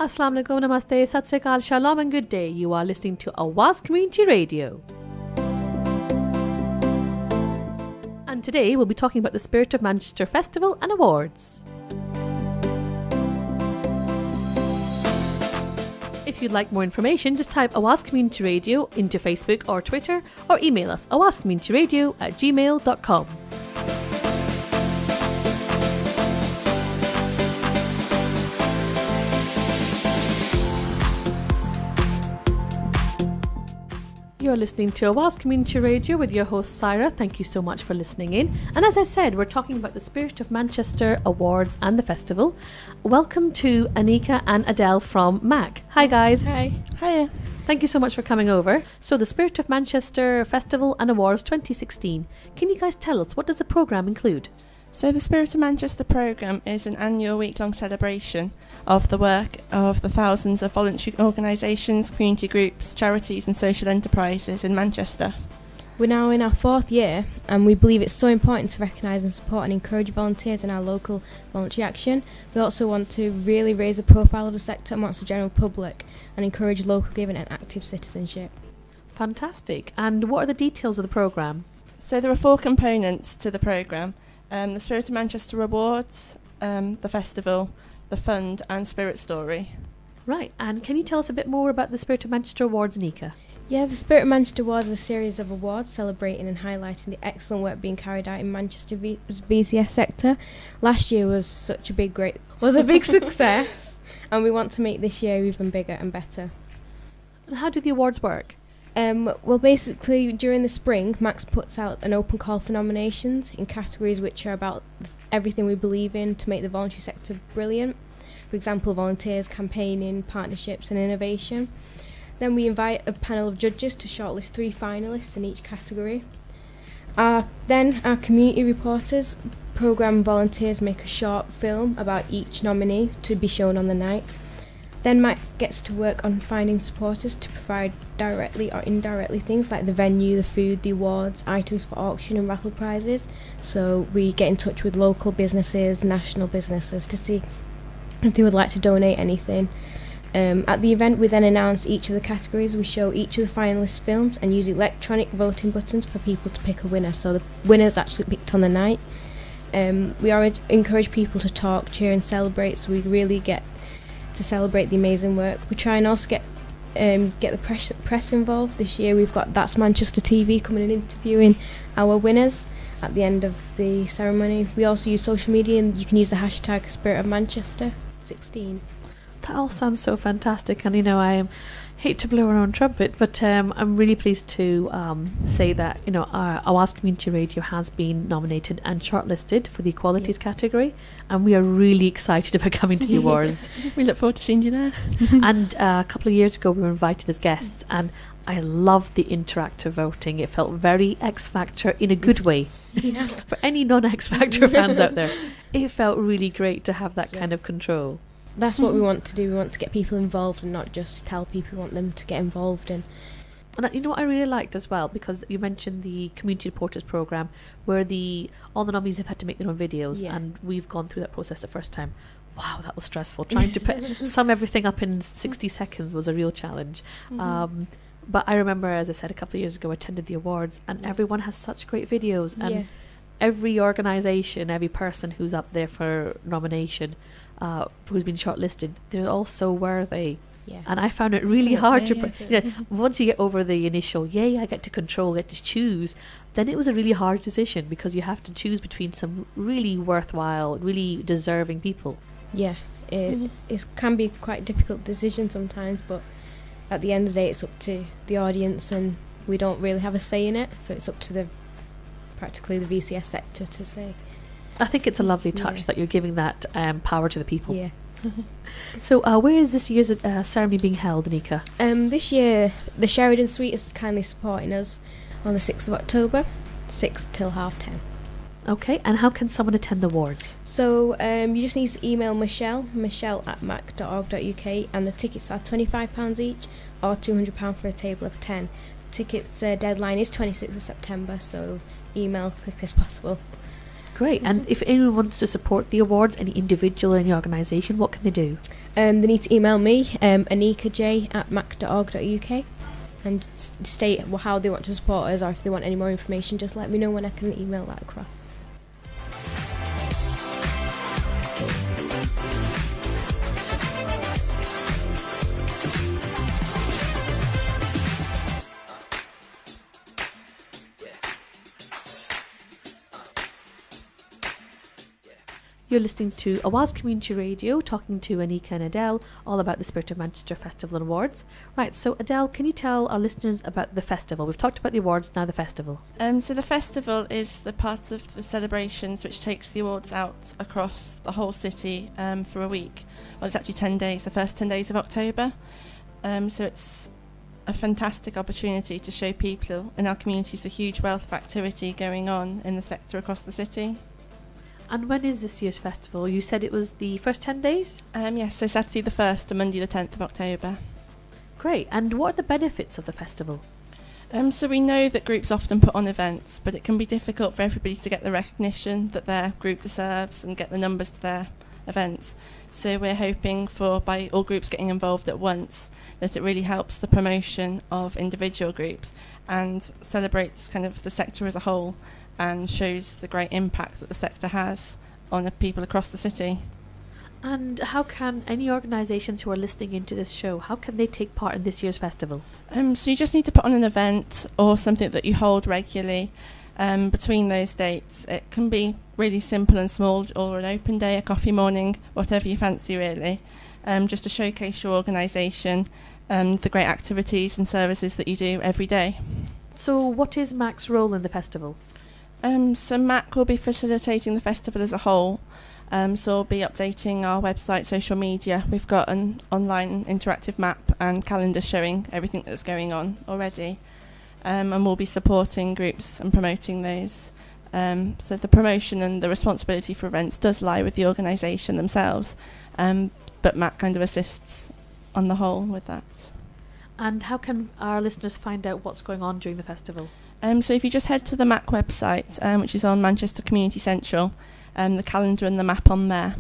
Assalamu alaikum, namaste, sat sri akal, shalom and good day. You are listening to Awaz Community Radio. And today we'll be talking about the Spirit of Manchester Festival and Awards. If you'd like more information, just type Awaz Community Radio into Facebook or Twitter, or email us awazcommunityradio@gmail.com. You're listening to Awaz Community Radio with your host Saira. Thank you so much for listening in. And as I said, we're talking about the Spirit of Manchester Awards and the festival. Welcome to Anika and Adele from MAC. Hi guys. Hi. Hiya. Thank you so much for coming over. So the Spirit of Manchester Festival and Awards 2016. Can you guys tell us, what does the programme include? So the Spirit of Manchester programme is an annual week-long celebration of the work of the thousands of voluntary organisations, community groups, charities and social enterprises in Manchester. We're now in our 4th year and we believe it's so important to recognise and support and encourage volunteers in our local voluntary action. We also want to really raise the profile of the sector amongst the general public and encourage local giving and active citizenship. Fantastic. And what are the details of the programme? So there are 4 components to the programme. The Spirit of Manchester Awards, the festival, the fund and Spirit Story. Right, and can you tell us a bit more about the Spirit of Manchester Awards, Nika? Yeah, the Spirit of Manchester Awards is a series of awards celebrating and highlighting the excellent work being carried out in Manchester VCS sector. Last year was a big success and we want to make this year even bigger and better. And how do the awards work? Well, basically, during the spring, Max puts out an open call for nominations in categories which are about everything we believe in to make the voluntary sector brilliant. For example, volunteers, campaigning, partnerships and innovation. Then we invite a panel of judges to shortlist 3 finalists in each category. Then our community reporters, programme volunteers make a short film about each nominee to be shown on the night. Then Matt gets to work on finding supporters to provide directly or indirectly things like the venue, the food, the awards, items for auction and raffle prizes. So we get in touch with local businesses, national businesses to see if they would like to donate anything. At the event we then announce each of the categories, we show each of the finalist films and use electronic voting buttons for people to pick a winner. So the winner's actually picked on the night. We encourage people to talk, cheer and celebrate, so we really get to celebrate the amazing work. We try and also get the press involved. This year we've got That's Manchester TV coming and interviewing our winners at the end of the ceremony. We also use social media and you can use the hashtag Spirit of Manchester 16. That all sounds so fantastic, and I hate to blow our own trumpet, but I'm really pleased to say that our Awaz Community Radio has been nominated and shortlisted for the Equalities category, and we are really excited about coming to the awards. We look forward to seeing you there. And a couple of years ago we were invited as guests, and I loved the interactive voting. It felt very X Factor in a good way. Yeah. For any non-X Factor fans out there, it felt really great to have that kind of control. That's what we want to do. We want to get people involved and not just tell people we want them to get involved in. And you know what I really liked as well, because you mentioned the Community Reporters programme where all the nominees have had to make their own videos, and we've gone through that process the first time. Wow, that was stressful. Trying to sum everything up in 60 seconds was a real challenge. But I remember, as I said, a couple of years ago I attended the awards, and everyone has such great videos, and every organisation, every person who's up there for nomination, who's been shortlisted, they're all so worthy. Yeah. And I found it really hard to once you get over the initial I get to control, get to choose, then it was a really hard decision, because you have to choose between some really worthwhile, really deserving people. It can be quite a difficult decision sometimes, but at the end of the day it's up to the audience and we don't really have a say in it, so it's up to practically the VCS sector to say. I think it's a lovely touch that you're giving that power to the people. Yeah. So where is this year's ceremony being held, Anika? This year the Sheridan Suite is kindly supporting us on the 6th of October, 6 till 10:30. Okay, and how can someone attend the awards? So you just need to email michelle@mac.org.uk, and the tickets are £25 each or £200 for a table of 10. Tickets deadline is 26th of September, so email quick as possible. Great. And if anyone wants to support the awards, any individual or any organisation, what can they do? They need to email me, anikaj@mac.org.uk, and state how they want to support us, or if they want any more information, just let me know when I can email that across. You're listening to Awaz Community Radio, talking to Anika and Adele all about the Spirit of Manchester Festival and Awards. Right, so Adele, can you tell our listeners about the festival? We've talked about the awards, now the festival. So the festival is the part of the celebrations which takes the awards out across the whole city for a week. Well, it's actually 10 days, the first 10 days of October. So it's a fantastic opportunity to show people in our communities the huge wealth of activity going on in the sector across the city. And when is this year's festival? You said it was the first 10 days? Yes, so Saturday the 1st and Monday the 10th of October. Great. And what are the benefits of the festival? So we know that groups often put on events, but it can be difficult for everybody to get the recognition that their group deserves and get the numbers to their events. So we're hoping for, by all groups getting involved at once, that it really helps the promotion of individual groups and celebrates kind of the sector as a whole, and shows the great impact that the sector has on the people across the city. And how can any organisations who are listening into this show, how can they take part in this year's festival? So you just need to put on an event or something that you hold regularly between those dates. It can be really simple and small, or an open day, a coffee morning, whatever you fancy really, just to showcase your organisation, the great activities and services that you do every day. So what is MAC's role in the festival? So MAC will be facilitating the festival as a whole, so we'll be updating our website, social media. We've got an online interactive map and calendar showing everything that's going on already, and we'll be supporting groups and promoting those. So the promotion and the responsibility for events does lie with the organisation themselves, but MAC kind of assists on the whole with that. And how can our listeners find out what's going on during the festival? So if you just head to the MAC website, which is on Manchester Community Central, the calendar and the map on there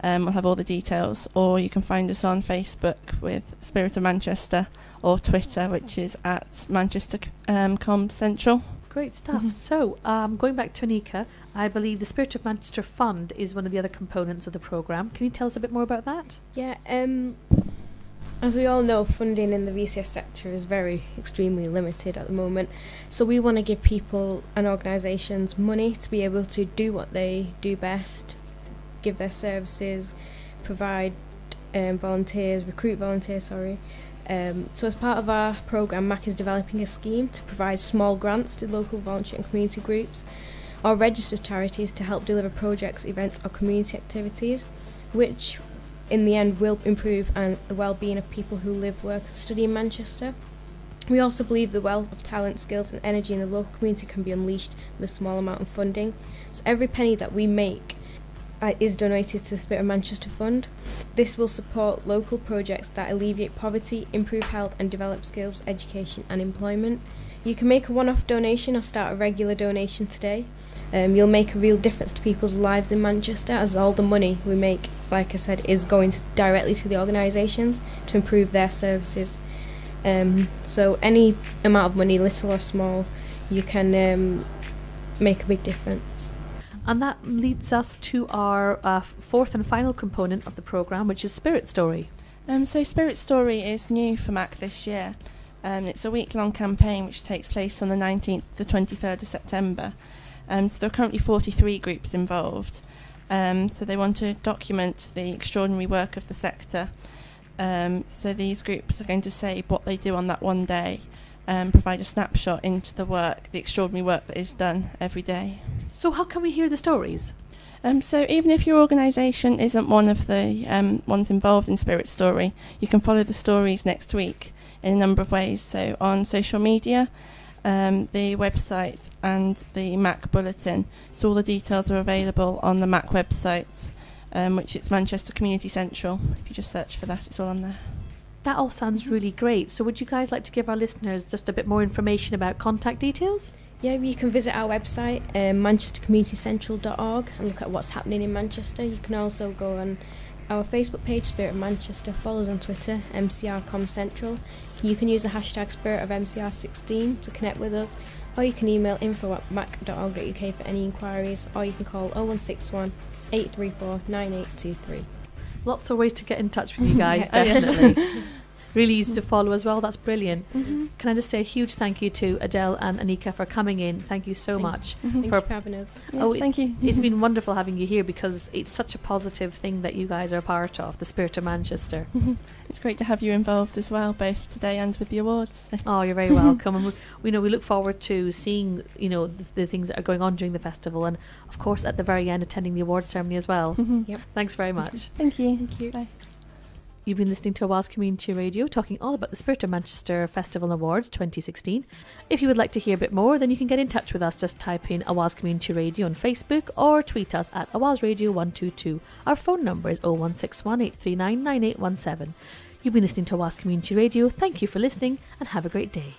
will have all the details, or you can find us on Facebook with Spirit of Manchester, or Twitter, which is at Manchester Com Central. Great stuff. So going back to Anika, I believe the Spirit of Manchester Fund is one of the other components of the programme. Can you tell us a bit more about that? Yeah, as we all know, funding in the VCS sector is extremely limited at the moment. So we want to give people and organisations money to be able to do what they do best, give their services, provide recruit volunteers, So as part of our programme, MAC is developing a scheme to provide small grants to local voluntary and community groups or registered charities to help deliver projects, events or community activities, which in the end will improve the well-being of people who live, work and study in Manchester. We also believe the wealth of talent, skills and energy in the local community can be unleashed with a small amount of funding. So every penny that we make is donated to the Spirit of Manchester Fund. This will support local projects that alleviate poverty, improve health and develop skills, education and employment. You can make a one-off donation or start a regular donation today. You'll make a real difference to people's lives in Manchester, as all the money we make, like I said, is going directly to the organisations to improve their services. So any amount of money, little or small, you can make a big difference. And that leads us to our fourth and final component of the programme, which is Spirit Story. So Spirit Story is new for MAC this year. It's a week-long campaign which takes place on the 19th to 23rd of September. So there are currently 43 groups involved. So they want to document the extraordinary work of the sector. So these groups are going to say what they do on that one day, provide a snapshot into the extraordinary work that is done every day. So how can we hear the stories? So even if your organisation isn't one of the ones involved in Spirit Story, you can follow the stories next week in a number of ways. So on social media, the website and the MAC bulletin. So all the details are available on the MAC website, which is Manchester Community Central. If you just search for that, it's all on there. That all sounds really great. So would you guys like to give our listeners just a bit more information about contact details? Yeah, you can visit our website, manchestercommunitycentral.org, and look at what's happening in Manchester. You can also go on our Facebook page, Spirit of Manchester, follow us on Twitter, MCRComCentral. You can use the hashtag Spirit of MCR16 to connect with us, or you can email info@mac.org.uk for any inquiries, or you can call 0161 834 9823. Lots of ways to get in touch with you guys, Oh, yes. definitely. Really easy to follow as well. That's brilliant. Mm-hmm. Can I just say a huge thank you to Adele and Anika for coming in. Thank you so much. Thank you for having us. Yeah, Oh, thank you. It's been wonderful having you here because it's such a positive thing that you guys are a part of, the Spirit of Manchester. It's great to have you involved as well, both today and with the awards. So. Oh, you're very welcome. And we look forward to seeing, the things that are going on during the festival, and of course at the very end attending the awards ceremony as well. Yep. Thanks very much. Thank you. Thank you. Bye. You've been listening to Awaz Community Radio, talking all about the Spirit of Manchester Festival Awards 2016. If you would like to hear a bit more, then you can get in touch with us. Just type in Awaz Community Radio on Facebook or tweet us at Awaz Radio 122. Our phone number is 0161 839 9817. You've been listening to Awaz Community Radio. Thank you for listening and have a great day.